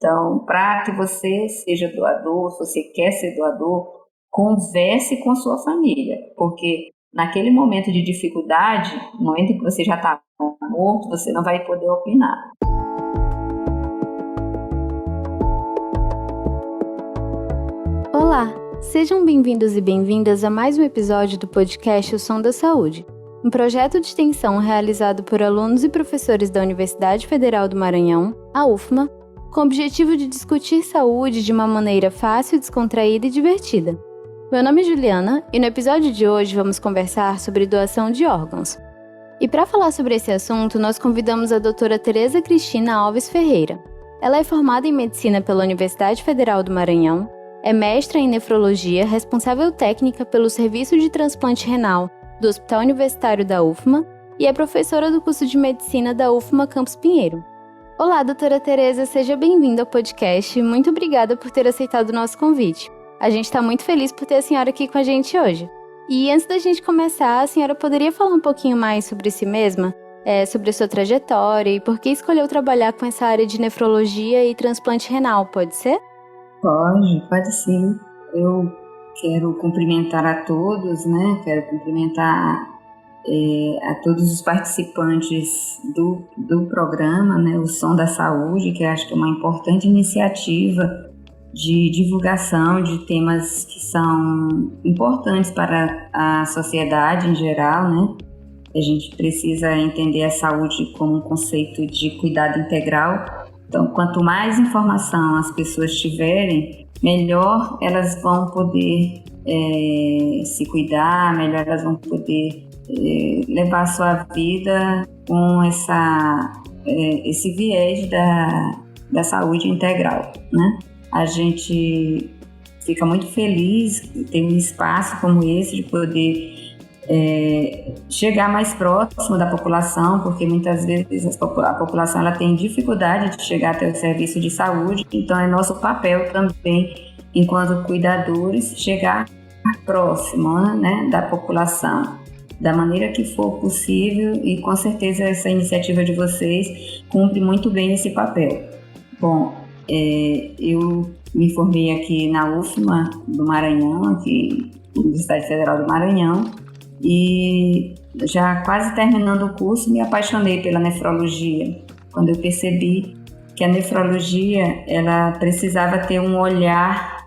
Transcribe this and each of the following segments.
Então, para que você seja doador, se você quer ser doador, converse com sua família, porque naquele momento de dificuldade, no momento em que você já está morto, você não vai poder opinar. Olá, sejam bem-vindos e bem-vindas a mais um episódio do podcast O Som da Saúde, um projeto de extensão realizado por alunos e professores da Universidade Federal do Maranhão, a UFMA, com o objetivo de discutir saúde de uma maneira fácil, descontraída e divertida. Meu nome é Juliana e no episódio de hoje vamos conversar sobre doação de órgãos. E para falar sobre esse assunto, nós convidamos a doutora Tereza Cristina Alves Ferreira. Ela é formada em Medicina pela Universidade Federal do Maranhão, é mestra em Nefrologia, responsável técnica pelo Serviço de Transplante Renal do Hospital Universitário da UFMA e é professora do curso de Medicina da UFMA Campus Pinheiro. Olá, doutora Tereza, seja bem-vinda ao podcast. Muito obrigada por ter aceitado o nosso convite. A gente está muito feliz por ter a senhora aqui com a gente hoje. E antes da gente começar, a senhora poderia falar um pouquinho mais sobre si mesma? Sobre a sua trajetória e por que escolheu trabalhar com essa área de nefrologia e transplante renal, pode ser? Pode sim. Eu quero cumprimentar a todos, né? Quero cumprimentar a todos os participantes do programa, né? O Som da Saúde, que eu acho que é uma importante iniciativa de divulgação de temas que são importantes para a sociedade em geral, né? A gente precisa entender a saúde como um conceito de cuidado integral. Então, quanto mais informação as pessoas tiverem, melhor elas vão poder se cuidar, melhor elas vão poder levar a sua vida com esse viés da saúde integral, né? A gente fica muito feliz de ter um espaço como esse, de poder chegar mais próximo da população, porque muitas vezes a população ela tem dificuldade de chegar até o serviço de saúde, então é nosso papel também, enquanto cuidadores, chegar próximo, né, da população, da maneira que for possível, e com certeza essa iniciativa de vocês cumpre muito bem esse papel. Bom, eu me formei aqui na UFMA do Maranhão, aqui na Universidade Federal do Maranhão, e já quase terminando o curso me apaixonei pela nefrologia, quando eu percebi que a nefrologia ela precisava ter um olhar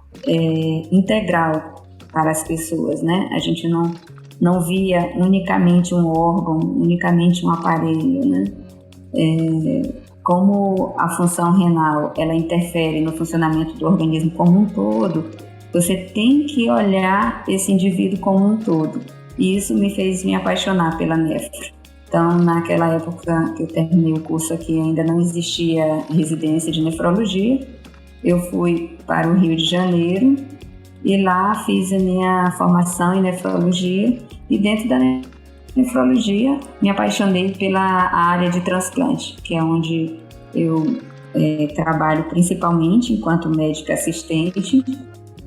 integral para as pessoas, né? A gente não via unicamente um órgão, unicamente um aparelho, né? Como a função renal ela interfere no funcionamento do organismo como um todo, você tem que olhar esse indivíduo como um todo. E isso me fez me apaixonar pela nefro. Então, naquela época que eu terminei o curso aqui, ainda não existia residência de nefrologia. Eu fui para o Rio de Janeiro e lá fiz a minha formação em nefrologia. E dentro da nefrologia, me apaixonei pela área de transplante, que é onde eu trabalho principalmente enquanto médica assistente,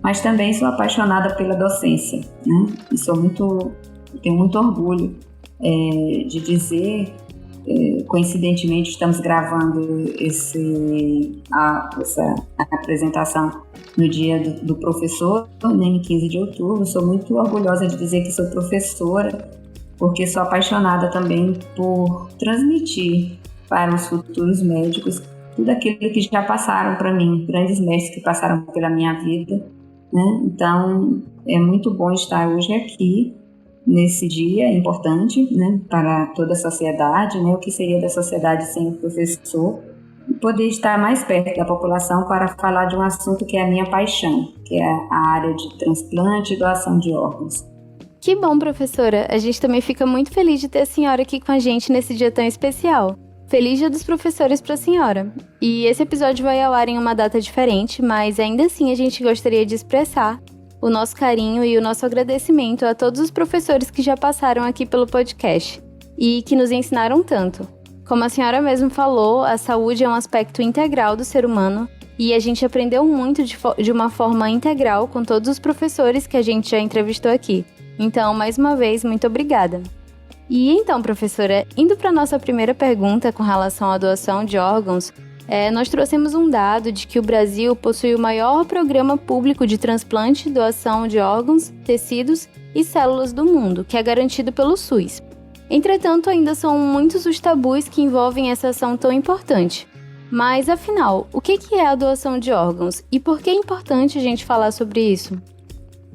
mas também sou apaixonada pela docência, né? E tenho muito orgulho de dizer, coincidentemente estamos gravando essa apresentação no dia do professor, né, em 15 de outubro. Sou muito orgulhosa de dizer que sou professora, porque sou apaixonada também por transmitir para os futuros médicos tudo aquilo que já passaram para mim, grandes mestres que passaram pela minha vida, né? Então, é muito bom estar hoje aqui, nesse dia importante, né, para toda a sociedade, né? O que seria da sociedade sem o professor? E poder estar mais perto da população para falar de um assunto que é a minha paixão, que é a área de transplante e doação de órgãos. Que bom, professora! A gente também fica muito feliz de ter a senhora aqui com a gente nesse dia tão especial. Feliz Dia dos Professores para a senhora! E esse episódio vai ao ar em uma data diferente, mas ainda assim a gente gostaria de expressar o nosso carinho e o nosso agradecimento a todos os professores que já passaram aqui pelo podcast e que nos ensinaram tanto. Como a senhora mesmo falou, a saúde é um aspecto integral do ser humano e a gente aprendeu muito de uma forma integral com todos os professores que a gente já entrevistou aqui. Então, mais uma vez, muito obrigada. E então, professora, indo para a nossa primeira pergunta com relação à doação de órgãos, nós trouxemos um dado de que o Brasil possui o maior programa público de transplante e doação de órgãos, tecidos e células do mundo, que é garantido pelo SUS. Entretanto, ainda são muitos os tabus que envolvem essa ação tão importante. Mas, afinal, o que é a doação de órgãos e por que é importante a gente falar sobre isso?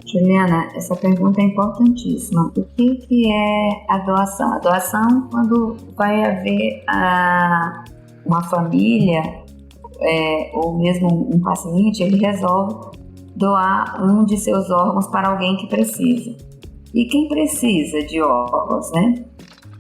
Juliana, essa pergunta é importantíssima. O que é a doação? A doação, quando vai haver uma família ou mesmo um paciente, ele resolve doar um de seus órgãos para alguém que precisa. E quem precisa de órgãos, né?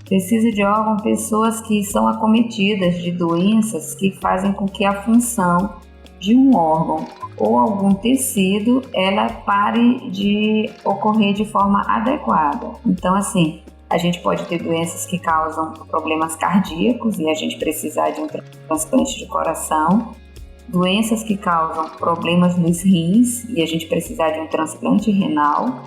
Precisa de órgãos pessoas que são acometidas de doenças que fazem com que a função de um órgão ou algum tecido, ela pare de ocorrer de forma adequada. Então, assim, a gente pode ter doenças que causam problemas cardíacos e a gente precisar de um transplante de coração, doenças que causam problemas nos rins e a gente precisar de um transplante renal,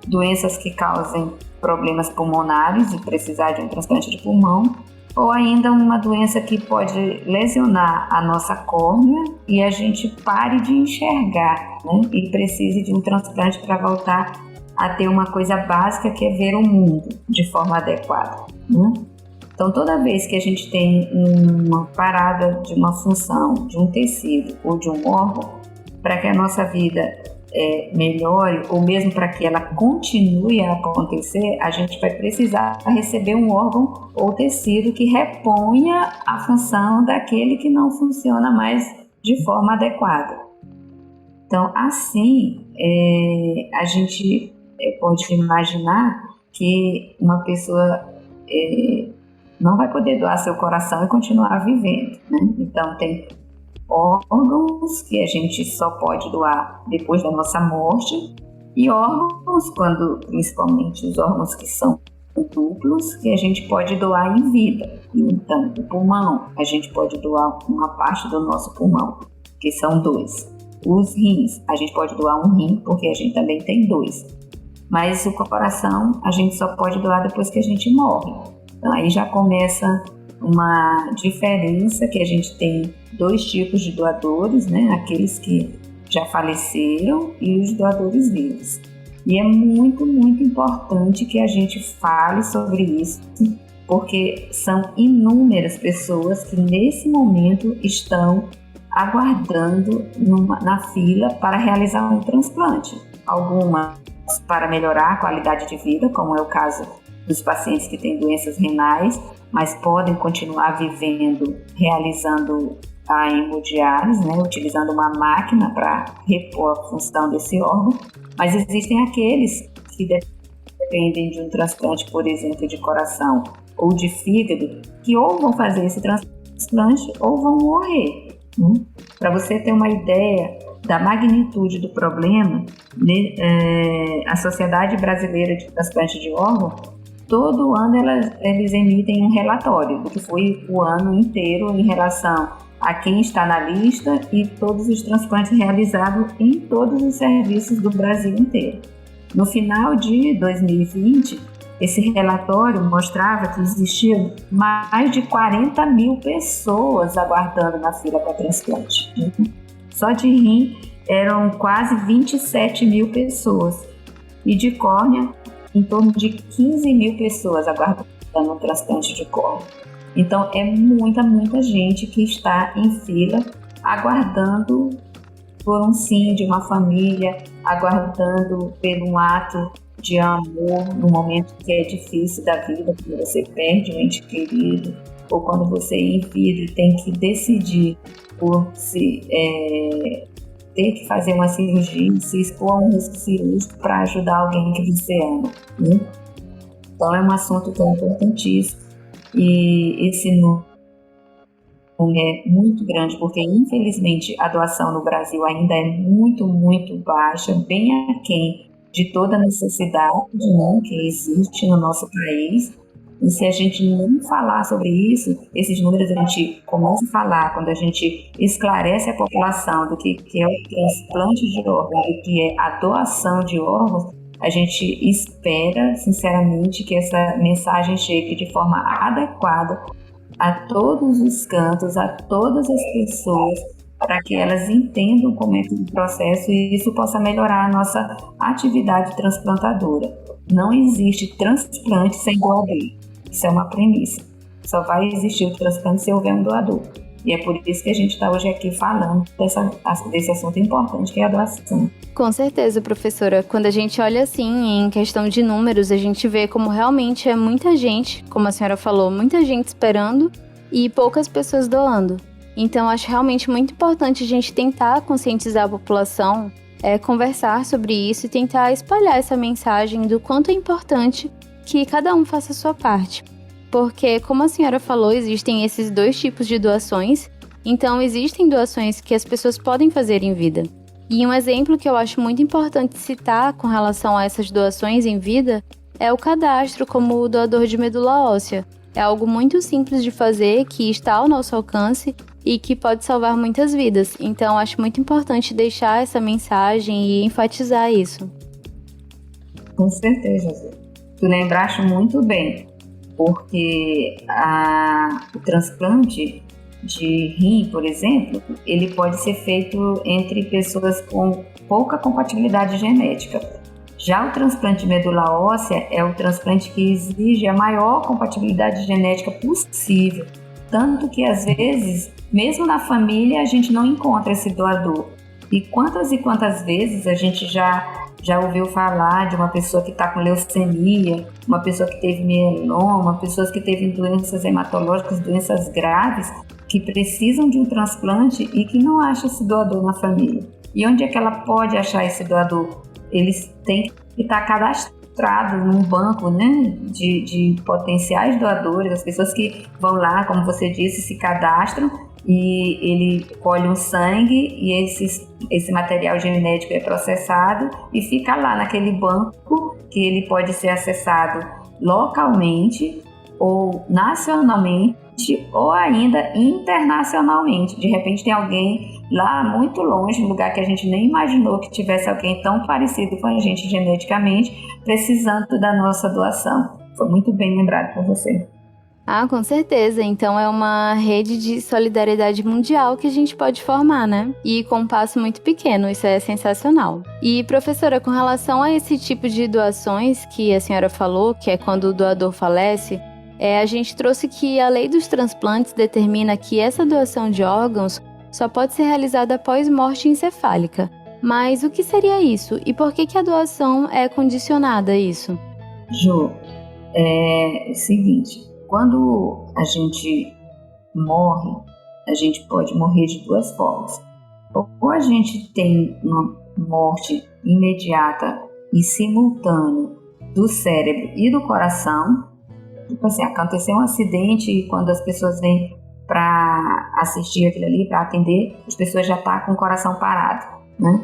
doenças que causem problemas pulmonares e precisar de um transplante de pulmão, ou ainda uma doença que pode lesionar a nossa córnea e a gente pare de enxergar, né? E precise de um transplante para voltar a ter uma coisa básica que é ver o mundo de forma adequada, né? Então, toda vez que a gente tem uma parada de uma função, de um tecido ou de um órgão, para que a nossa vida melhore, ou mesmo para que ela continue a acontecer, a gente vai precisar receber um órgão ou tecido que reponha a função daquele que não funciona mais de forma adequada. Então, assim, a gente pode imaginar que uma pessoa não vai poder doar seu coração e continuar vivendo, né? Então, tem órgãos que a gente só pode doar depois da nossa morte e órgãos, principalmente os órgãos que são duplos, que a gente pode doar em vida. Então, o pulmão, a gente pode doar uma parte do nosso pulmão, que são 2. Os rins, a gente pode doar um rim, porque a gente também tem 2. Mas o coração, a gente só pode doar depois que a gente morre. Então, aí já começa uma diferença, que a gente tem 2 tipos de doadores, né? Aqueles que já faleceram e os doadores vivos. E é muito, muito importante que a gente fale sobre isso, porque são inúmeras pessoas que nesse momento estão aguardando na fila para realizar um transplante. Algumas para melhorar a qualidade de vida, como é o caso dos pacientes que têm doenças renais, mas podem continuar vivendo, realizando a hemodiálise, né, utilizando uma máquina para repor a função desse órgão. Mas existem aqueles que dependem de um transplante, por exemplo, de coração ou de fígado, que ou vão fazer esse transplante ou vão morrer. Para você ter uma ideia da magnitude do problema, a Sociedade Brasileira de Transplante de Órgão, todo ano eles emitem um relatório do que foi o ano inteiro em relação a quem está na lista e todos os transplantes realizados em todos os serviços do Brasil inteiro. No final de 2020, esse relatório mostrava que existiam mais de 40 mil pessoas aguardando na fila para transplante. Só de rim eram quase 27 mil pessoas e de córnea em torno de 15 mil pessoas aguardando um transplante de córnea. Então, é muita, muita gente que está em fila aguardando por um sim de uma família, aguardando por um ato de amor no momento que é difícil da vida, quando você perde um ente querido, ou quando você em vida tem que decidir por ter que fazer uma cirurgia, se expor a um risco cirúrgico para ajudar alguém que você ama, né? Então é um assunto tão importantíssimo e esse número é muito grande, porque infelizmente a doação no Brasil ainda é muito, muito baixa, bem aquém de toda a necessidade, né, que existe no nosso país. E se a gente não falar sobre isso, esses números a gente começa a falar quando a gente esclarece a população do que é o transplante de órgãos, do que é a doação de órgãos, a gente espera, sinceramente, que essa mensagem chegue de forma adequada a todos os cantos, a todas as pessoas, para que elas entendam como é o processo e isso possa melhorar a nossa atividade transplantadora. Não existe transplante sem doador. Isso é uma premissa. Só vai existir o transplante se houver um doador. E é por isso que a gente está hoje aqui falando desse assunto importante que é a doação. Com certeza, professora. Quando a gente olha assim, em questão de números, a gente vê como realmente é muita gente, como a senhora falou, muita gente esperando e poucas pessoas doando. Então, acho realmente muito importante a gente tentar conscientizar a população, conversar sobre isso e tentar espalhar essa mensagem do quanto é importante que cada um faça a sua parte. Porque, como a senhora falou, existem esses dois tipos de doações, então existem doações que as pessoas podem fazer em vida. E um exemplo que eu acho muito importante citar com relação a essas doações em vida é o cadastro como doador de medula óssea. É algo muito simples de fazer, que está ao nosso alcance e que pode salvar muitas vidas. Então, acho muito importante deixar essa mensagem e enfatizar isso. Com certeza, Zé. Tu lembraste muito bem, porque o transplante de rim, por exemplo, ele pode ser feito entre pessoas com pouca compatibilidade genética. Já o transplante de medula óssea é o transplante que exige a maior compatibilidade genética possível. Tanto que, às vezes, mesmo na família, a gente não encontra esse doador. E quantas vezes a gente já ouviu falar de uma pessoa que está com leucemia, uma pessoa que teve mieloma, pessoas que teve doenças hematológicas, doenças graves, que precisam de um transplante e que não acham esse doador na família. E onde é que ela pode achar esse doador? Eles têm que estar cadastrados num banco, né, de potenciais doadores, as pessoas que vão lá, como você disse, se cadastram e ele colhe um sangue e esse material genético é processado e fica lá naquele banco que ele pode ser acessado localmente ou nacionalmente ou ainda internacionalmente. De repente tem alguém lá muito longe, um lugar que a gente nem imaginou que tivesse alguém tão parecido com a gente geneticamente, precisando da nossa doação. Foi muito bem lembrado por você. Ah, com certeza. Então é uma rede de solidariedade mundial que a gente pode formar, né? E com um passo muito pequeno, isso é sensacional. E, professora, com relação a esse tipo de doações que a senhora falou, que é quando o doador falece, a gente trouxe que a lei dos transplantes determina que essa doação de órgãos só pode ser realizada após morte encefálica. Mas o que seria isso? E por que a doação é condicionada a isso? Ju, é o seguinte, quando a gente morre, a gente pode morrer de duas formas. Ou a gente tem uma morte imediata e simultânea do cérebro e do coração. Tipo assim, aconteceu um acidente e quando as pessoas vêm para assistir aquilo ali, para atender, as pessoas já estão com o coração parado, né?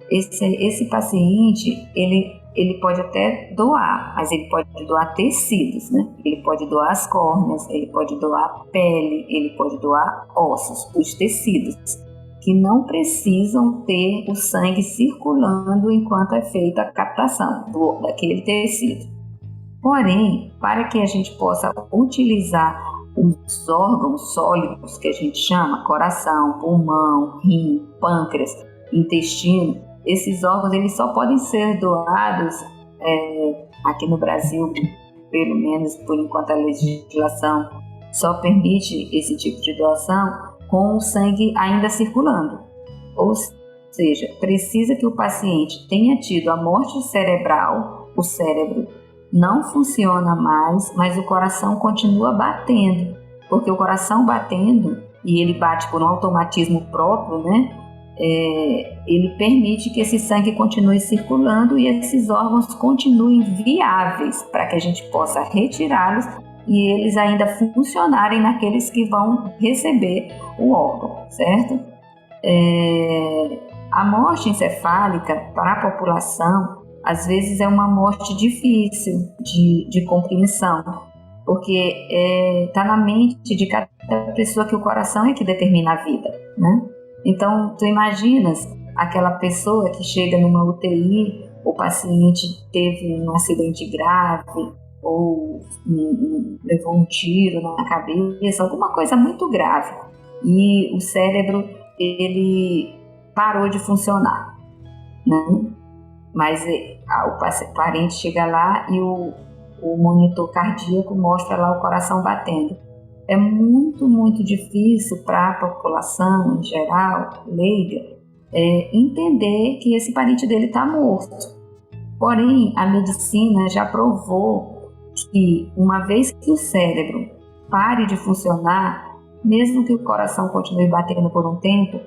Esse paciente, ele pode até doar, mas ele pode doar tecidos, né? Ele pode doar as córneas, ele pode doar pele, ele pode doar ossos, os tecidos, que não precisam ter o sangue circulando enquanto é feita a captação daquele tecido. Porém, para que a gente possa utilizar os órgãos sólidos que a gente chama, coração, pulmão, rim, pâncreas, intestino, esses órgãos eles só podem ser doados aqui no Brasil, pelo menos por enquanto a legislação só permite esse tipo de doação com o sangue ainda circulando. Ou seja, precisa que o paciente tenha tido a morte cerebral, o cérebro não funciona mais, mas o coração continua batendo, porque o coração batendo, e ele bate por um automatismo próprio, né? Ele permite que esse sangue continue circulando e esses órgãos continuem viáveis para que a gente possa retirá-los e eles ainda funcionarem naqueles que vão receber o órgão, certo? A morte encefálica para a população às vezes é uma morte difícil de compreensão, porque está na mente de cada pessoa que o coração é que determina a vida, né? Então, tu imaginas aquela pessoa que chega numa UTI, o paciente teve um acidente grave, ou levou um tiro na cabeça, alguma coisa muito grave. E o cérebro, ele parou de funcionar, né? Mas o parente chega lá e o monitor cardíaco mostra lá o coração batendo. É muito, muito difícil para a população em geral, leiga, entender que esse parente dele está morto. Porém, a medicina já provou que uma vez que o cérebro pare de funcionar, mesmo que o coração continue batendo por um tempo,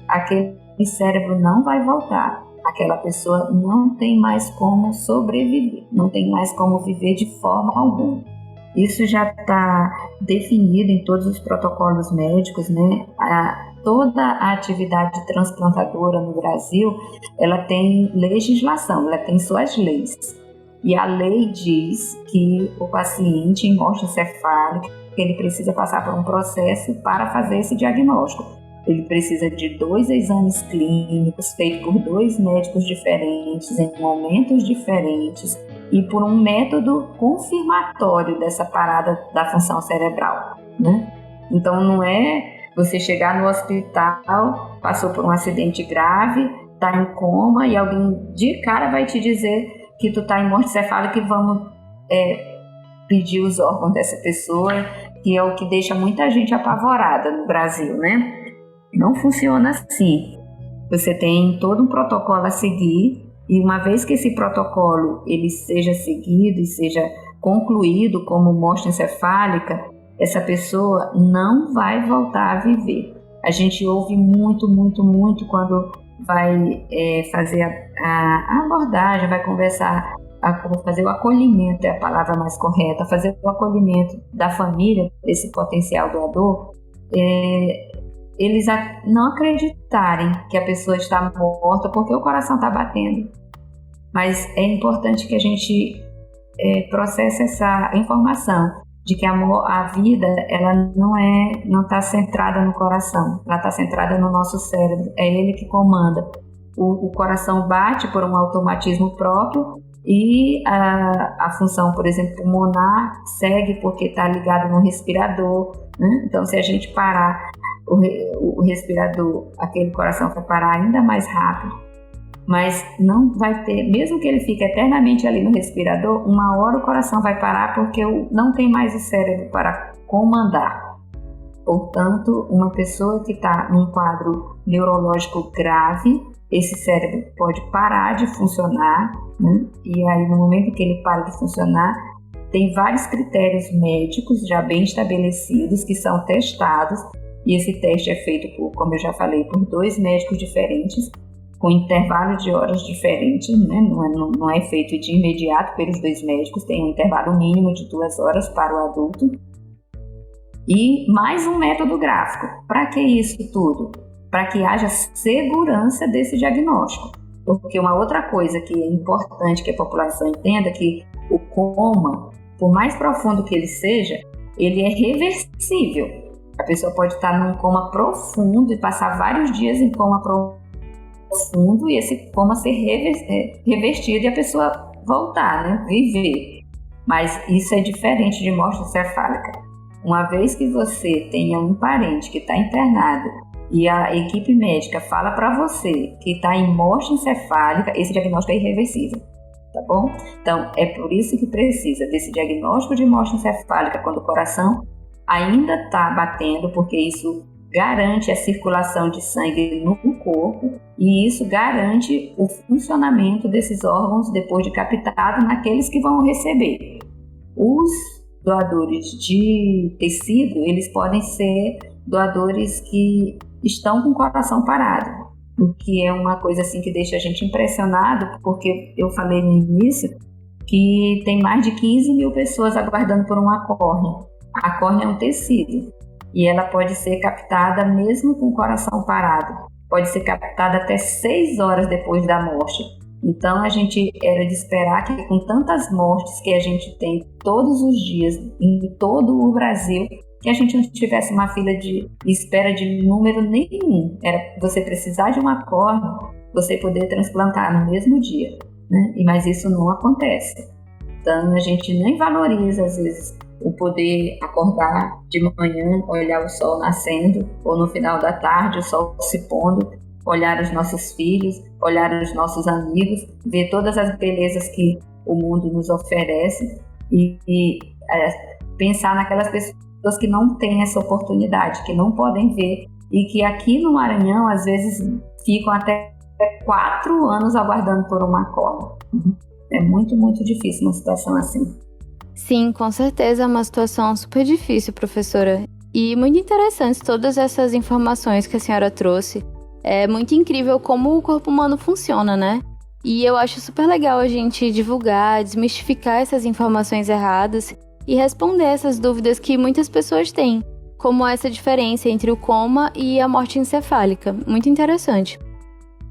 aquele cérebro não vai voltar. Aquela pessoa não tem mais como sobreviver, não tem mais como viver de forma alguma. Isso já está definido em todos os protocolos médicos, né? Toda a atividade transplantadora no Brasil, ela tem legislação, ela tem suas leis. E a lei diz que o paciente em morte encefálica, ele precisa passar por um processo para fazer esse diagnóstico. Ele precisa de 2 exames clínicos feitos por 2 médicos diferentes, em momentos diferentes, e por um método confirmatório dessa parada da função cerebral, né? Então não é você chegar no hospital, passou por um acidente grave, está em coma e alguém de cara vai te dizer que tu está em morte encefálica e vamos pedir os órgãos dessa pessoa, que é o que deixa muita gente apavorada no Brasil, né? Não funciona assim. Você tem todo um protocolo a seguir e uma vez que esse protocolo ele seja seguido e seja concluído como morte encefálica, essa pessoa não vai voltar a viver. A gente ouve muito, muito, muito quando vai fazer a abordagem, vai conversar, fazer o acolhimento, é a palavra mais correta, fazer o acolhimento da família desse potencial doador, eles não acreditarem que a pessoa está morta porque o coração está batendo. Mas é importante que a gente processe essa informação de que a vida ela não está centrada no coração, ela está centrada no nosso cérebro, é ele que comanda. O coração bate por um automatismo próprio e a função, por exemplo, pulmonar segue porque está ligado no respirador, né? Então, se a gente parar o respirador, aquele coração vai parar ainda mais rápido, mas não vai ter, mesmo que ele fique eternamente ali no respirador, uma hora o coração vai parar porque não tem mais o cérebro para comandar. Portanto, uma pessoa que está num quadro neurológico grave, esse cérebro pode parar de funcionar, né? E aí no momento que ele para de funcionar, tem vários critérios médicos já bem estabelecidos que são testados, e esse teste é feito por, como eu já falei, por 2 médicos diferentes, com intervalo de horas diferentes, né? Não é feito de imediato pelos 2 médicos, tem um intervalo mínimo de 2 horas para o adulto. E mais um método gráfico. Para que isso tudo? Para que haja segurança desse diagnóstico. Porque uma outra coisa que é importante que a população entenda é que o coma, por mais profundo que ele seja, ele é reversível. A pessoa pode estar num coma profundo e passar vários dias em coma profundo e esse coma ser revertido e a pessoa voltar, né? Viver. Mas isso é diferente de morte encefálica. Uma vez que você tenha um parente que está internado e a equipe médica fala para você que está em morte encefálica, esse diagnóstico é irreversível, tá bom? Então, é por isso que precisa desse diagnóstico de morte encefálica quando o coração ainda está batendo, porque isso garante a circulação de sangue no corpo e isso garante o funcionamento desses órgãos depois de captado naqueles que vão receber. Os doadores de tecido, eles podem ser doadores que estão com o coração parado, o que é uma coisa assim que deixa a gente impressionado, porque eu falei no início que tem mais de 15 mil pessoas aguardando por uma córnea. A córnea é um tecido e ela pode ser captada mesmo com o coração parado, pode ser captada até 6 horas depois da morte. Então a gente era de esperar que com tantas mortes que a gente tem todos os dias em todo o Brasil, que a gente não tivesse uma fila de espera de número nenhum. Era você precisar de uma córnea, você poder transplantar no mesmo dia, né? Mas isso não acontece. Então, a gente nem valoriza, às vezes, o poder acordar de manhã, olhar o sol nascendo, ou no final da tarde, o sol se pondo, olhar os nossos filhos, olhar os nossos amigos, ver todas as belezas que o mundo nos oferece e pensar naquelas pessoas que não têm essa oportunidade, que não podem ver e que aqui no Maranhão, às vezes, ficam até 4 anos aguardando por uma cola. É muito, muito difícil uma situação assim. Sim, com certeza é uma situação super difícil, professora. E muito interessantes todas essas informações que a senhora trouxe. É muito incrível como o corpo humano funciona, né? E eu acho super legal a gente divulgar, desmistificar essas informações erradas e responder essas dúvidas que muitas pessoas têm, como essa diferença entre o coma e a morte encefálica. Muito interessante.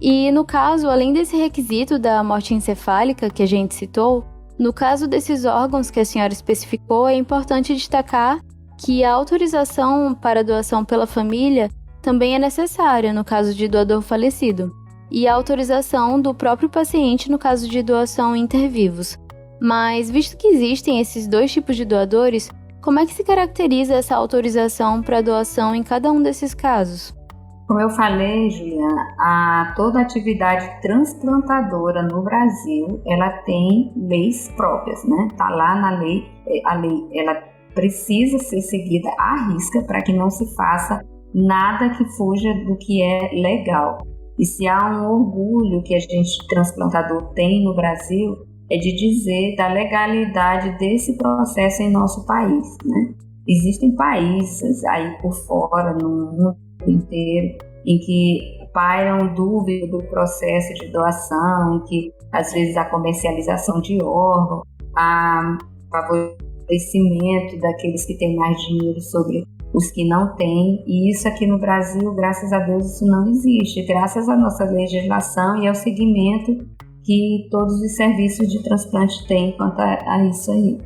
E no caso, além desse requisito da morte encefálica que a gente citou, no caso desses órgãos que a senhora especificou, é importante destacar que a autorização para doação pela família também é necessária no caso de doador falecido, e a autorização do próprio paciente no caso de doação inter-vivos. Mas, visto que existem esses 2 tipos de doadores, como é que se caracteriza essa autorização para doação em cada um desses casos? Como eu falei, Juliana, toda atividade transplantadora no Brasil, ela tem leis próprias, né? Está lá na lei, a lei ela precisa ser seguida à risca para que não se faça nada que fuja do que é legal. E se há um orgulho que a gente, transplantador, tem no Brasil, é de dizer da legalidade desse processo em nosso país, né? Existem países aí por fora, no mundo inteiro, em que pairam dúvidas do processo de doação, em que às vezes a comercialização de órgãos, a favorecimento daqueles que têm mais dinheiro sobre os que não têm, e isso aqui no Brasil, graças a Deus, isso não existe, graças à nossa legislação e ao seguimento que todos os serviços de transplante têm quanto a isso aí.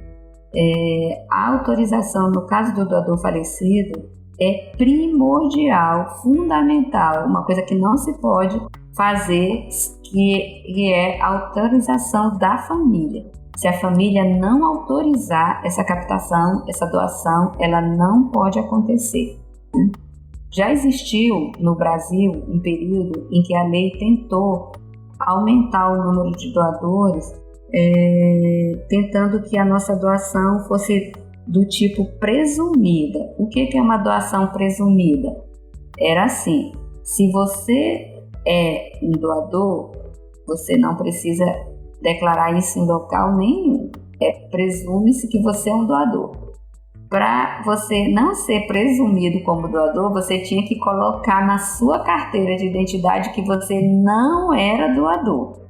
A autorização, no caso do doador falecido, é primordial, fundamental, uma coisa que não se pode fazer, que é a autorização da família. Se a família não autorizar essa captação, essa doação, ela não pode acontecer. Já existiu no Brasil um período em que a lei tentou aumentar o número de doadores, tentando que a nossa doação fosse do tipo presumida. O que é uma doação presumida? Era assim: se você é um doador, você não precisa declarar isso em local nenhum. Presume-se que você é um doador. Para você não ser presumido como doador, você tinha que colocar na sua carteira de identidade que você não era doador.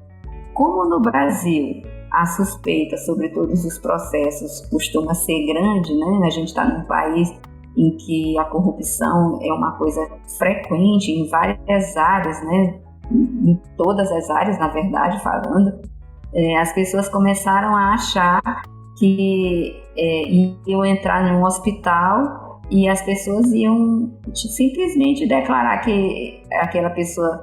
Como no Brasil a suspeita sobre todos os processos costuma ser grande, né? A gente está num país em que a corrupção é uma coisa frequente em várias áreas, né? Em todas as áreas, na verdade, falando. As pessoas começaram a achar que iam entrar em um hospital e as pessoas iam simplesmente declarar que aquela pessoa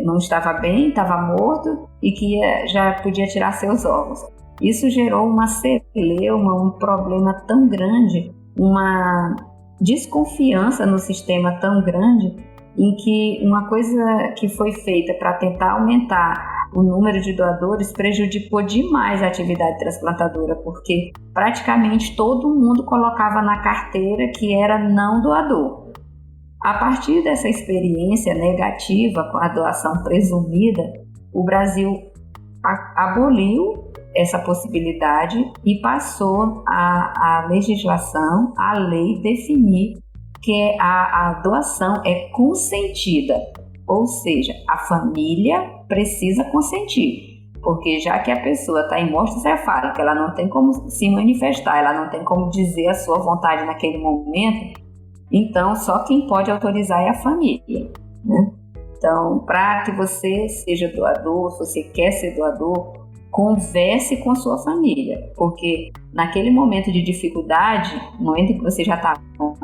não estava bem, estava morto e que já podia tirar seus órgãos. Isso gerou uma celeuma, um problema tão grande, uma desconfiança no sistema tão grande, em que uma coisa que foi feita para tentar aumentar o número de doadores prejudicou demais a atividade transplantadora, porque praticamente todo mundo colocava na carteira que era não doador. A partir dessa experiência negativa com a doação presumida, o Brasil aboliu essa possibilidade e passou a legislação, a lei, definir que a doação é consentida, ou seja, a família precisa consentir, porque já que a pessoa está em morte encefálica, ela não tem como se manifestar, ela não tem como dizer a sua vontade naquele momento, então só quem pode autorizar é a família, né? Então, para que você seja doador, se você quer ser doador, converse com sua família, porque naquele momento de dificuldade, no momento em que você já está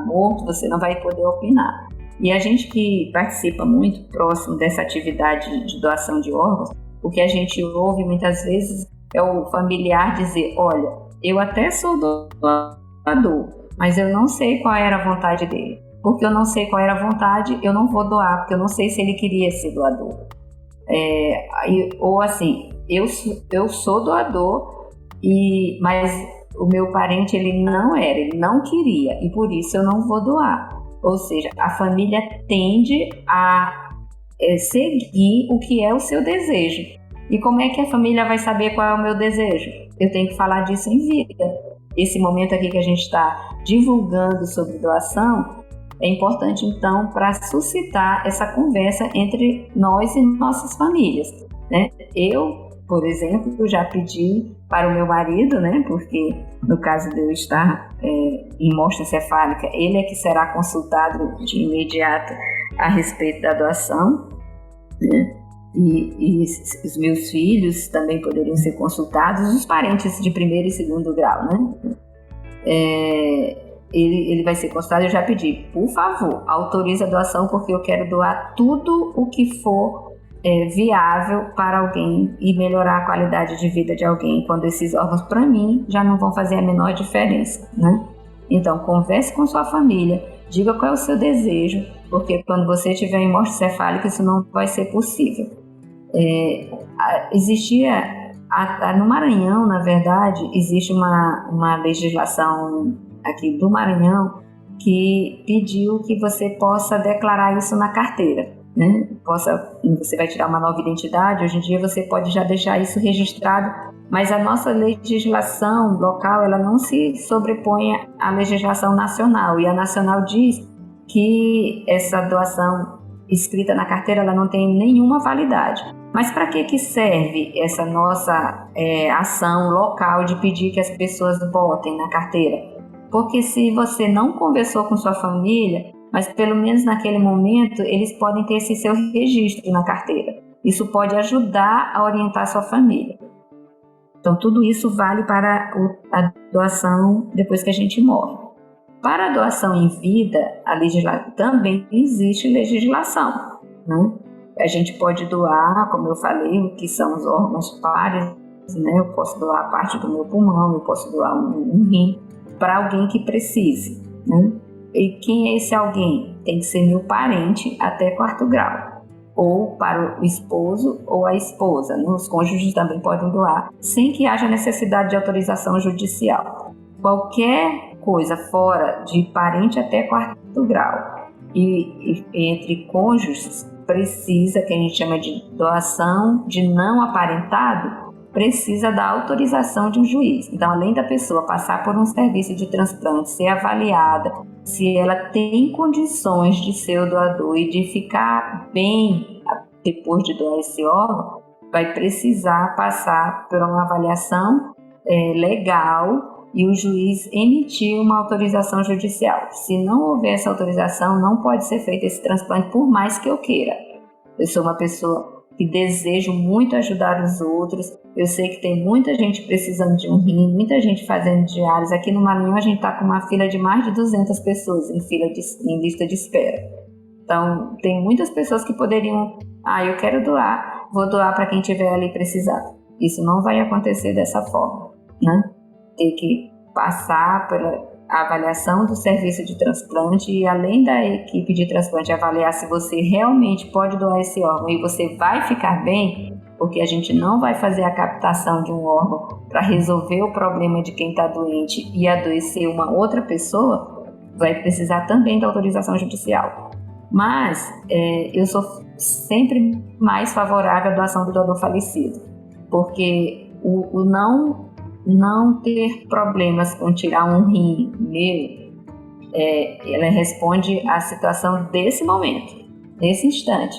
morto, você não vai poder opinar. E a gente que participa muito próximo dessa atividade de doação de órgãos, o que a gente ouve muitas vezes É o familiar dizer, olha, eu até sou doador, mas eu não sei qual era a vontade dele. Porque eu não sei qual era a vontade, eu não vou doar, porque eu não sei se ele queria ser doador. Ou assim, eu sou doador, mas o meu parente ele não queria, e por isso eu não vou doar. Ou seja, a família tende a seguir o que é o seu desejo. E como é que a família vai saber qual é o meu desejo? Eu tenho que falar disso em vida. Esse momento aqui que a gente está divulgando sobre doação é importante, então, para suscitar essa conversa entre nós e nossas famílias, né? Eu, por exemplo, já pedi para o meu marido, né? Porque no caso de eu estar em mostra encefálica, ele é que será consultado de imediato a respeito da doação, né? E os meus filhos também poderiam ser consultados, os parentes de primeiro e segundo grau, né? Ele vai ser consultado. Eu já pedi, por favor, autorize a doação, porque eu quero doar tudo o que for viável para alguém e melhorar a qualidade de vida de alguém, quando esses órgãos, para mim, já não vão fazer a menor diferença, né? Então, converse com sua família, diga qual é o seu desejo, porque quando você estiver em morte cefálica, isso não vai ser possível. Existia, no Maranhão, na verdade, existe uma legislação aqui do Maranhão que pediu que você possa declarar isso na carteira, né? Você vai tirar uma nova identidade, hoje em dia você pode já deixar isso registrado, mas a nossa legislação local, ela não se sobrepõe à legislação nacional, e a nacional diz que essa doação escrita na carteira, ela não tem nenhuma validade. Mas para que serve essa nossa ação local de pedir que as pessoas botem na carteira? Porque se você não conversou com sua família, mas pelo menos naquele momento eles podem ter esse seu registro na carteira. Isso pode ajudar a orientar a sua família. Então tudo isso vale para a doação depois que a gente morre. Para a doação em vida, também existe legislação, né? A gente pode doar, como eu falei, o que são os órgãos pares, né? Eu posso doar parte do meu pulmão, eu posso doar um rim para alguém que precise, né? E quem é esse alguém? Tem que ser meu parente até 4º grau, ou para o esposo ou a esposa, né? Os cônjuges também podem doar, sem que haja necessidade de autorização judicial. Qualquer coisa fora de parente até 4º grau e entre cônjuges precisa, que a gente chama de doação de não aparentado, precisa da autorização de um juiz. Então, além da pessoa passar por um serviço de transplante, ser avaliada, se ela tem condições de ser o doador e de ficar bem depois de doar esse órgão, vai precisar passar por uma avaliação legal e o juiz emitir uma autorização judicial. Se não houver essa autorização, não pode ser feito esse transplante, por mais que eu queira. Eu sou uma pessoa que desejo muito ajudar os outros. Eu sei que tem muita gente precisando de um rim, muita gente fazendo diálise. Aqui no Maranhão a gente está com uma fila de mais de 200 pessoas em lista de espera. Então, tem muitas pessoas que poderiam, eu quero doar, vou doar para quem estiver ali precisando. Isso não vai acontecer dessa forma, né? Tem que passar pela avaliação do serviço de transplante e, além da equipe de transplante avaliar se você realmente pode doar esse órgão e você vai ficar bem, porque a gente não vai fazer a captação de um órgão para resolver o problema de quem está doente e adoecer uma outra pessoa, vai precisar também da autorização judicial. Mas eu sou sempre mais favorável à doação do doador falecido, porque o não ter problemas com tirar um rim meu, ela responde à situação desse momento, nesse instante.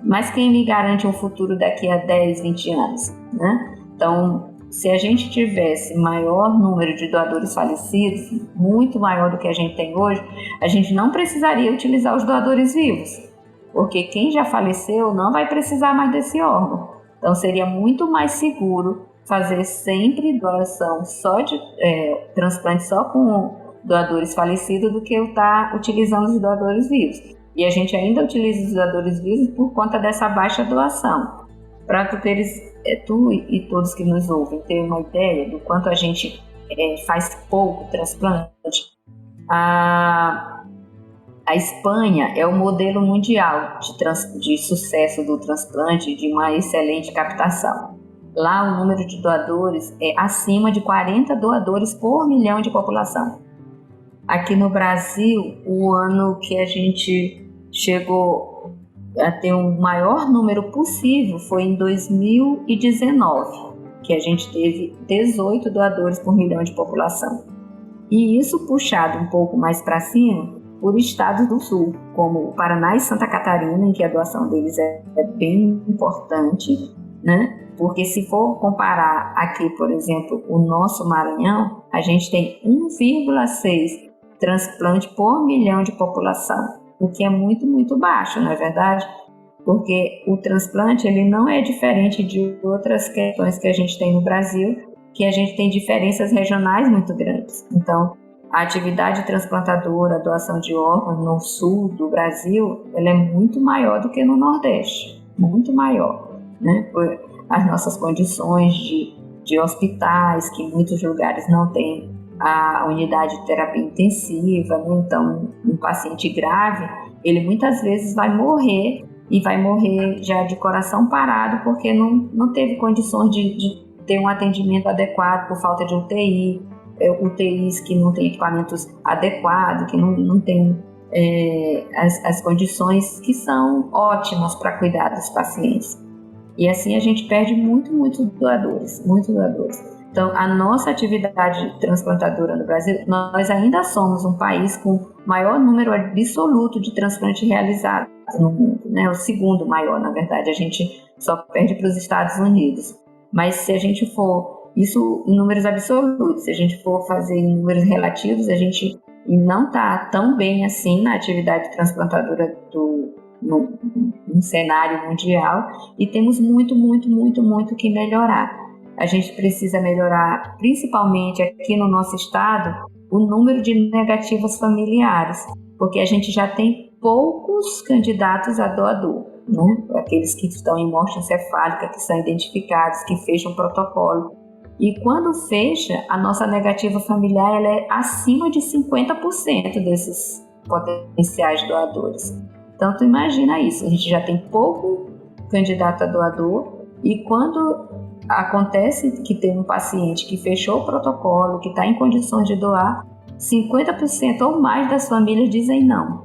Mas quem me garante um futuro daqui a 10, 20 anos, né? Então, se a gente tivesse maior número de doadores falecidos, muito maior do que a gente tem hoje, a gente não precisaria utilizar os doadores vivos, porque quem já faleceu não vai precisar mais desse órgão. Então, seria muito mais seguro fazer sempre doação só de transplante só com doadores falecidos do que eu estar utilizando os doadores vivos. E a gente ainda utiliza os doadores vivos por conta dessa baixa doação. para tu e todos que nos ouvem terem uma ideia do quanto a gente faz pouco transplante. A Espanha é o modelo mundial de sucesso do transplante, de uma excelente captação. Lá o número de doadores é acima de 40 doadores por milhão de população. Aqui no Brasil, o ano que a gente chegou a ter o maior número possível foi em 2019, que a gente teve 18 doadores por milhão de população. E isso puxado um pouco mais para cima por estados do sul, como o Paraná e Santa Catarina, em que a doação deles é bem importante, né? Porque se for comparar aqui, por exemplo, o nosso Maranhão, a gente tem 1,6 transplante por milhão de população, o que é muito, muito baixo, não é verdade? Porque o transplante ele não é diferente de outras questões que a gente tem no Brasil, que a gente tem diferenças regionais muito grandes. Então, a atividade transplantadora, a doação de órgãos no sul do Brasil, ela é muito maior do que no Nordeste, muito maior, né? Por as nossas condições de hospitais, que em muitos lugares não tem a unidade de terapia intensiva, né? Então, um paciente grave, ele muitas vezes vai morrer, e vai morrer já de coração parado, porque não teve condições de ter um atendimento adequado por falta de UTI, UTIs que não têm equipamentos adequados, que não têm as condições que são ótimas para cuidar dos pacientes. E assim a gente perde muito doadores. Então, a nossa atividade transplantadora no Brasil, nós ainda somos um país com maior número absoluto de transplante realizado no mundo, né? O segundo maior, na verdade, a gente só perde para os Estados Unidos. Mas se a gente for, isso em números absolutos, se a gente for fazer em números relativos, a gente não está tão bem assim na atividade transplantadora no cenário mundial, e temos muito que melhorar. A gente precisa melhorar, principalmente aqui no nosso estado, o número de negativas familiares, porque a gente já tem poucos candidatos a doador, né? Aqueles que estão em morte encefálica, que são identificados, que fecham protocolo. E quando fecha, a nossa negativa familiar ela é acima de 50% desses potenciais doadores. Então, tu imagina isso, a gente já tem pouco candidato a doador, e quando acontece que tem um paciente que fechou o protocolo, que está em condições de doar, 50% ou mais das famílias dizem não.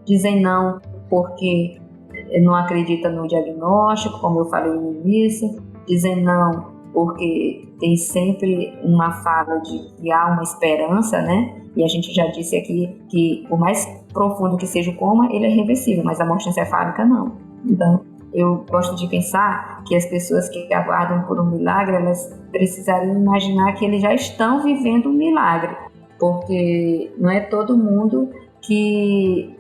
Dizem não porque não acreditam no diagnóstico, como eu falei no início, dizem não porque tem sempre uma fala de que há uma esperança, né? E a gente já disse aqui que por mais profundo que seja o coma, ele é reversível, mas a morte encefálica não. Então, eu gosto de pensar que as pessoas que aguardam por um milagre, elas precisariam imaginar que eles já estão vivendo um milagre, porque não é todo mundo que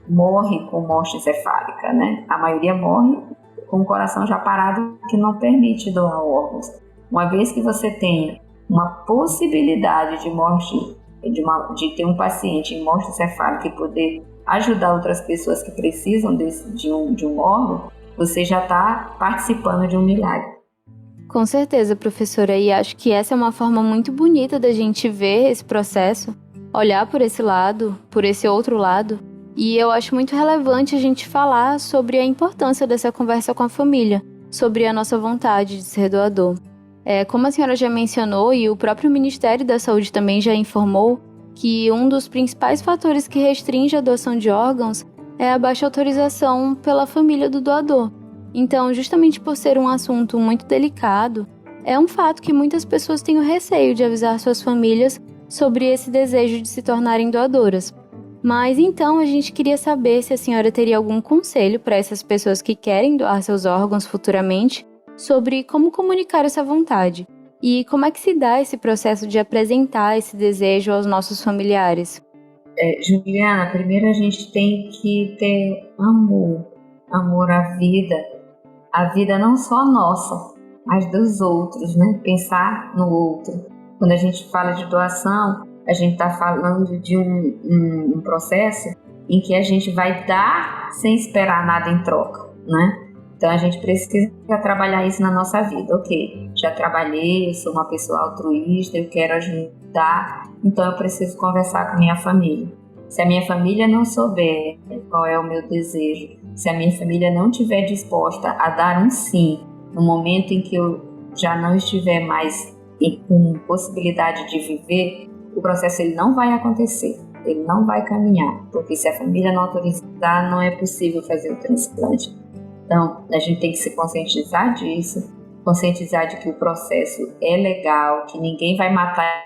morre com morte encefálica, né? A maioria morre com o coração já parado, que não permite doar órgãos. Uma vez que você tenha uma possibilidade de morte, de ter um paciente em morte encefálica e poder ajudar outras pessoas que precisam de um órgão, você já está participando de um milagre. Com certeza, professora, e acho que essa é uma forma muito bonita da gente ver esse processo, olhar por esse lado, por esse outro lado, e eu acho muito relevante a gente falar sobre a importância dessa conversa com a família, sobre a nossa vontade de ser doador. Como a senhora já mencionou, e o próprio Ministério da Saúde também já informou, que um dos principais fatores que restringe a doação de órgãos é a baixa autorização pela família do doador. Então, justamente por ser um assunto muito delicado, é um fato que muitas pessoas têm o receio de avisar suas famílias sobre esse desejo de se tornarem doadoras. Mas então a gente queria saber se a senhora teria algum conselho para essas pessoas que querem doar seus órgãos futuramente sobre como comunicar essa vontade. E como é que se dá esse processo de apresentar esse desejo aos nossos familiares? Juliana, primeiro a gente tem que ter amor à vida não só nossa, mas dos outros, né? Pensar no outro. Quando a gente fala de doação, a gente está falando de um processo em que a gente vai dar sem esperar nada em troca, né? Então a gente precisa trabalhar isso na nossa vida. Ok, já trabalhei, eu sou uma pessoa altruísta, eu quero ajudar, então eu preciso conversar com minha família. Se a minha família não souber qual é o meu desejo, se a minha família não estiver disposta a dar um sim no momento em que eu já não estiver mais com possibilidade de viver, o processo ele não vai acontecer, ele não vai caminhar, porque se a família não autorizar, não é possível fazer o transplante. Então, a gente tem que se conscientizar disso, conscientizar de que o processo é legal, que ninguém vai matar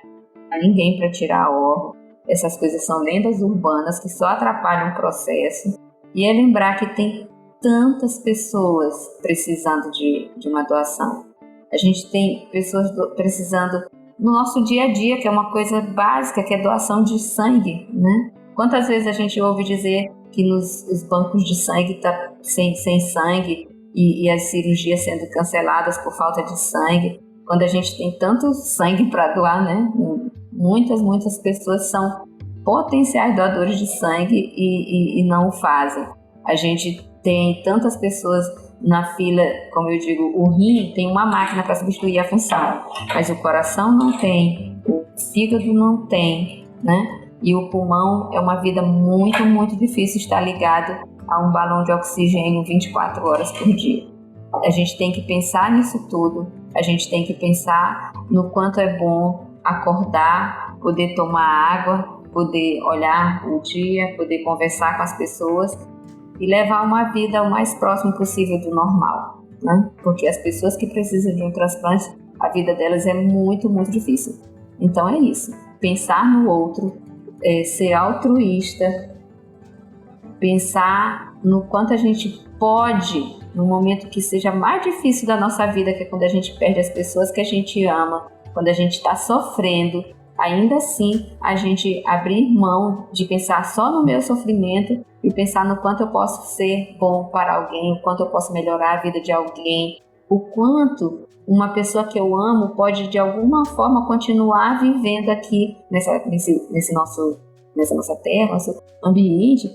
ninguém para tirar órgão. Essas coisas são lendas urbanas que só atrapalham o processo. E é lembrar que tem tantas pessoas precisando de uma doação. A gente tem pessoas precisando no nosso dia a dia, que é uma coisa básica, que é doação de sangue, né? Quantas vezes a gente ouve dizer que os bancos de sangue estão sem sangue e as cirurgias sendo canceladas por falta de sangue, quando a gente tem tanto sangue para doar, né? Muitas pessoas são potenciais doadores de sangue e não o fazem. A gente tem tantas pessoas na fila, como eu digo, o rim tem uma máquina para substituir a função, mas o coração não tem, o fígado não tem, né? E o pulmão é uma vida muito, muito difícil estar ligado a um balão de oxigênio 24 horas por dia. A gente tem que pensar nisso tudo, a gente tem que pensar no quanto é bom acordar, poder tomar água, poder olhar o dia, poder conversar com as pessoas e levar uma vida o mais próximo possível do normal, né? Porque as pessoas que precisam de um transplante, a vida delas é muito, muito difícil. Então é isso, pensar no outro, ser altruísta, pensar no quanto a gente pode, no momento que seja mais difícil da nossa vida, que é quando a gente perde as pessoas que a gente ama, quando a gente está sofrendo, ainda assim a gente abrir mão de pensar só no meu sofrimento e pensar no quanto eu posso ser bom para alguém, o quanto eu posso melhorar a vida de alguém, o quanto uma pessoa que eu amo pode de alguma forma continuar vivendo aqui nessa nossa terra, nosso ambiente,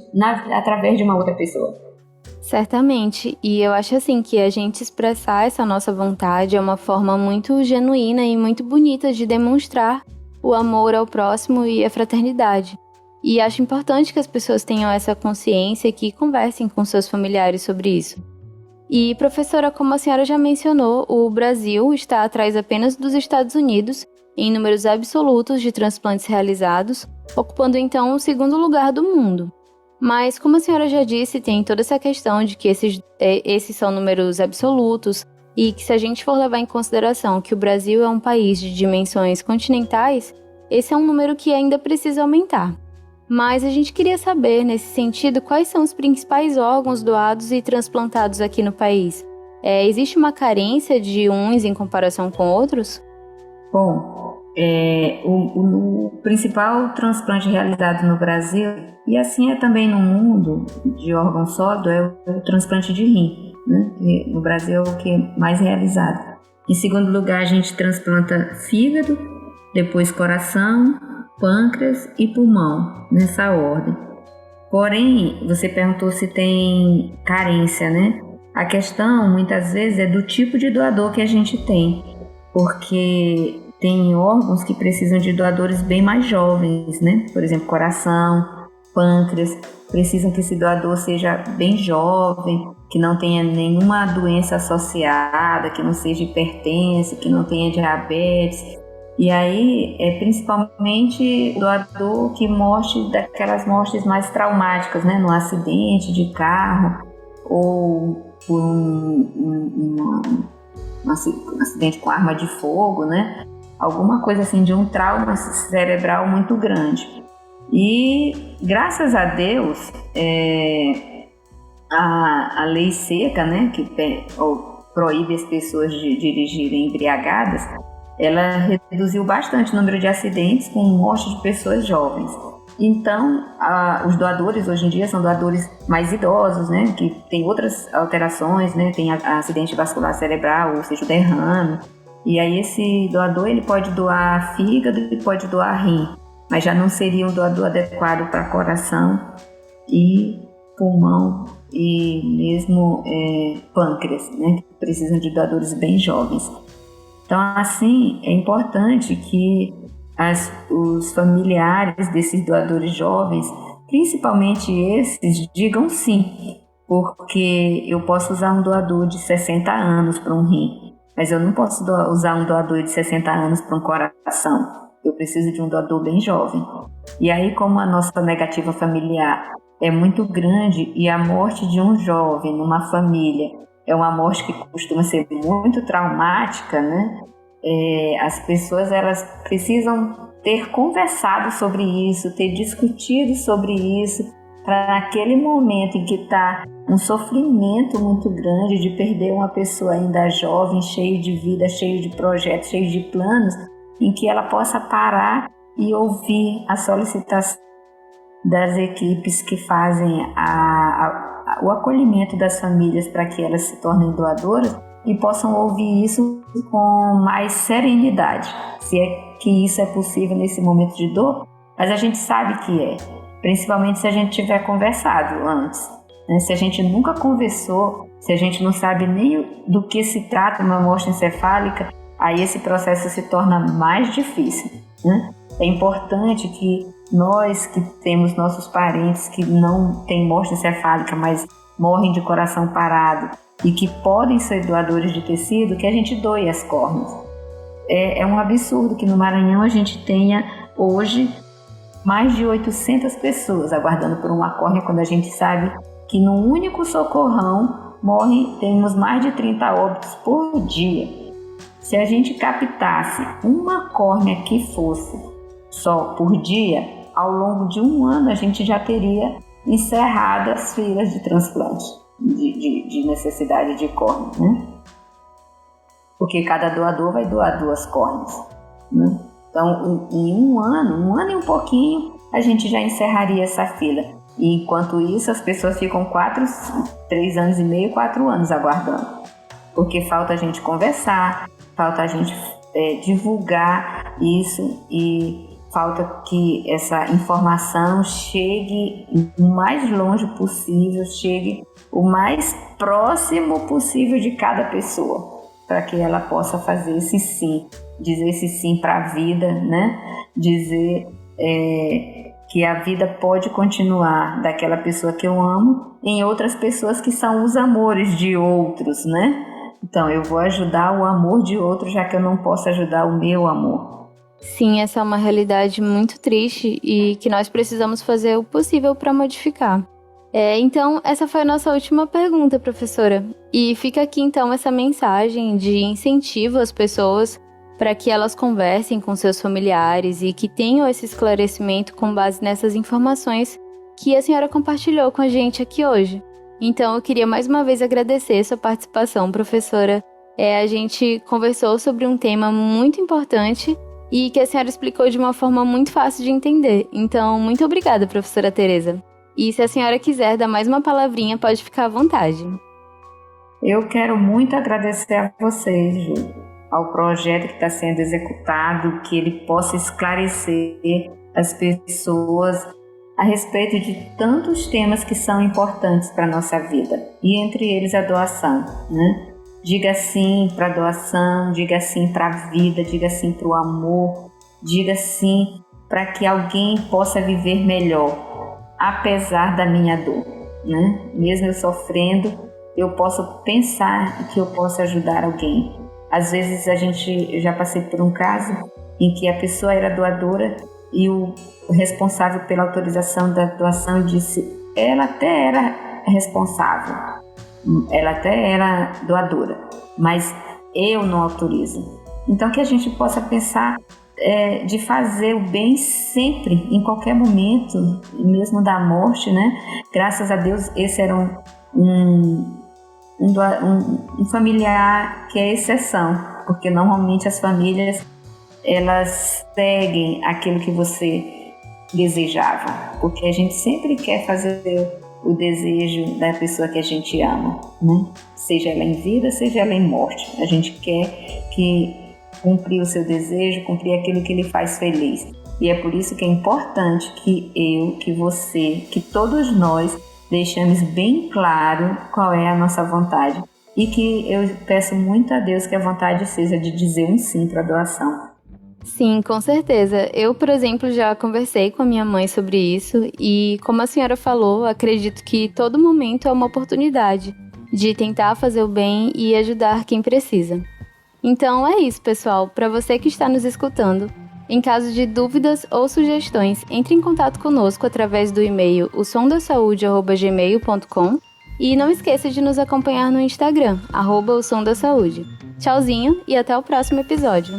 através de uma outra pessoa. Certamente, e eu acho assim que a gente expressar essa nossa vontade é uma forma muito genuína e muito bonita de demonstrar o amor ao próximo e a fraternidade. E acho importante que as pessoas tenham essa consciência e que conversem com seus familiares sobre isso. E, professora, como a senhora já mencionou, o Brasil está atrás apenas dos Estados Unidos em números absolutos de transplantes realizados, ocupando então o segundo lugar do mundo. Mas, como a senhora já disse, tem toda essa questão de que esses são números absolutos e que se a gente for levar em consideração que o Brasil é um país de dimensões continentais, esse é um número que ainda precisa aumentar. Mas a gente queria saber, nesse sentido, quais são os principais órgãos doados e transplantados aqui no país. Existe uma carência de uns em comparação com outros? Bom, o principal transplante realizado no Brasil, e assim é também no mundo de órgão sólido, é o transplante de rim, né? Que no Brasil é o que é mais realizado. Em segundo lugar, a gente transplanta fígado, depois coração, pâncreas e pulmão, nessa ordem. Porém, você perguntou se tem carência, né? A questão, muitas vezes, é do tipo de doador que a gente tem, porque tem órgãos que precisam de doadores bem mais jovens, né? Por exemplo, coração, pâncreas, precisam que esse doador seja bem jovem, que não tenha nenhuma doença associada, que não seja hipertenso, que não tenha diabetes. E aí, principalmente doador que morte daquelas mortes mais traumáticas, né? No acidente de carro ou por um acidente com arma de fogo, né? Alguma coisa assim de um trauma cerebral muito grande. E graças a Deus, a lei seca, né? Que proíbe as pessoas de dirigirem embriagadas, ela reduziu bastante o número de acidentes com morte de pessoas jovens. Então, os doadores hoje em dia são doadores mais idosos, né, que tem outras alterações, né, tem acidente vascular cerebral, ou seja, o derrame. E aí esse doador ele pode doar fígado e pode doar rim, mas já não seria um doador adequado para coração e pulmão e mesmo pâncreas, né, que precisam de doadores bem jovens. Então, assim, é importante que os familiares desses doadores jovens, principalmente esses, digam sim, porque eu posso usar um doador de 60 anos para um rim, mas eu não posso usar um doador de 60 anos para um coração. Eu preciso de um doador bem jovem. E aí, como a nossa negativa familiar é muito grande e a morte de um jovem numa família é uma morte que costuma ser muito traumática, né? As pessoas elas precisam ter conversado sobre isso, ter discutido sobre isso, para naquele momento em que está um sofrimento muito grande de perder uma pessoa ainda jovem, cheio de vida, cheio de projetos, cheio de planos, em que ela possa parar e ouvir a solicitação das equipes que fazem o acolhimento das famílias para que elas se tornem doadoras e possam ouvir isso com mais serenidade, se é que isso é possível nesse momento de dor, mas a gente sabe que principalmente se a gente tiver conversado antes, né? Se a gente nunca conversou, se a gente não sabe nem do que se trata uma morte encefálica, aí esse processo se torna mais difícil, né? É importante que nós que temos nossos parentes que não têm morte encefálica, mas morrem de coração parado e que podem ser doadores de tecido, que a gente doe as córneas. É um absurdo que no Maranhão a gente tenha hoje mais de 800 pessoas aguardando por uma córnea, quando a gente sabe que no único socorrão temos mais de 30 óbitos por dia. Se a gente captasse uma córnea que fosse só por dia, ao longo de um ano a gente já teria encerrado as filas de transplante, de necessidade de córnea, né? Porque cada doador vai doar 2 córneas, né? Então, em um ano e um pouquinho, a gente já encerraria essa fila. E enquanto isso, as pessoas ficam 3 anos e meio, 4 anos aguardando. Porque falta a gente conversar, falta a gente divulgar isso e falta que essa informação chegue o mais longe possível, chegue o mais próximo possível de cada pessoa, para que ela possa fazer esse sim, dizer esse sim para a vida, né? Dizer que a vida pode continuar daquela pessoa que eu amo em outras pessoas que são os amores de outros, né? Então, eu vou ajudar o amor de outro, já que eu não posso ajudar o meu amor. Sim, essa é uma realidade muito triste e que nós precisamos fazer o possível para modificar. Então, essa foi a nossa última pergunta, professora. E fica aqui, então, essa mensagem de incentivo às pessoas para que elas conversem com seus familiares e que tenham esse esclarecimento com base nessas informações que a senhora compartilhou com a gente aqui hoje. Então, eu queria mais uma vez agradecer sua participação, professora. A gente conversou sobre um tema muito importante e que a senhora explicou de uma forma muito fácil de entender. Então, muito obrigada, professora Tereza. E se a senhora quiser dar mais uma palavrinha, pode ficar à vontade. Eu quero muito agradecer a vocês, Ju, ao projeto que está sendo executado, que ele possa esclarecer as pessoas a respeito de tantos temas que são importantes para a nossa vida, e entre eles a doação, né? Diga sim para a doação, diga sim para a vida, diga sim para o amor, diga sim para que alguém possa viver melhor, apesar da minha dor, né? Mesmo eu sofrendo, eu posso pensar que eu posso ajudar alguém. Às vezes eu já passei por um caso em que a pessoa era doadora e o responsável pela autorização da doação disse: ela até era responsável, ela até era doadora, mas eu não autorizo. Então, que a gente possa pensar de fazer o bem sempre, em qualquer momento, mesmo da morte, né? Graças a Deus, esse era um familiar que é exceção, porque normalmente as famílias elas seguem aquilo que você desejava, porque a gente sempre quer fazer o desejo da pessoa que a gente ama, né? Seja ela em vida, seja ela em morte. A gente quer cumprir o seu desejo, cumprir aquilo que lhe faz feliz. E é por isso que é importante que eu, que você, que todos nós deixamos bem claro qual é a nossa vontade. E que eu peço muito a Deus que a vontade seja de dizer um sim para a doação. Sim, com certeza. Eu, por exemplo, já conversei com a minha mãe sobre isso e, como a senhora falou, acredito que todo momento é uma oportunidade de tentar fazer o bem e ajudar quem precisa. Então é isso, pessoal. Para você que está nos escutando, em caso de dúvidas ou sugestões, entre em contato conosco através do e-mail osomdasaude@gmail.com e não esqueça de nos acompanhar no Instagram, @osomdasaúde. Tchauzinho e até o próximo episódio.